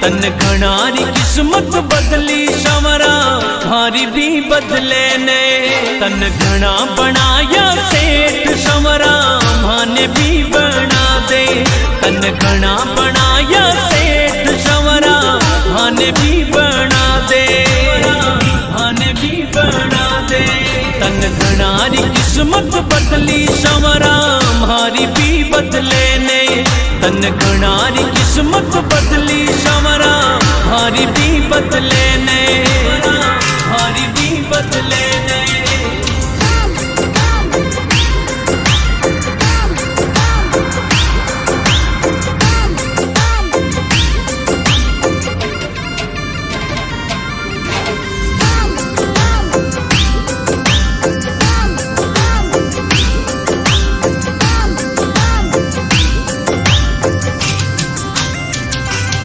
तन घणारी किस्मत बदली शवरा हारी भी बदले ने। तन घना बनाया सेठ शवरा माने भी बना दे। तन घना बनाया सेठ शवरा माने भी बना दे, माने भी बना दे। तन घणारी किस्मत बदली शवरा मारी भी बदले ने। तन घणारी किस्मत बदली शवरा हारी भी बदले ने, हारी भी बदले ने।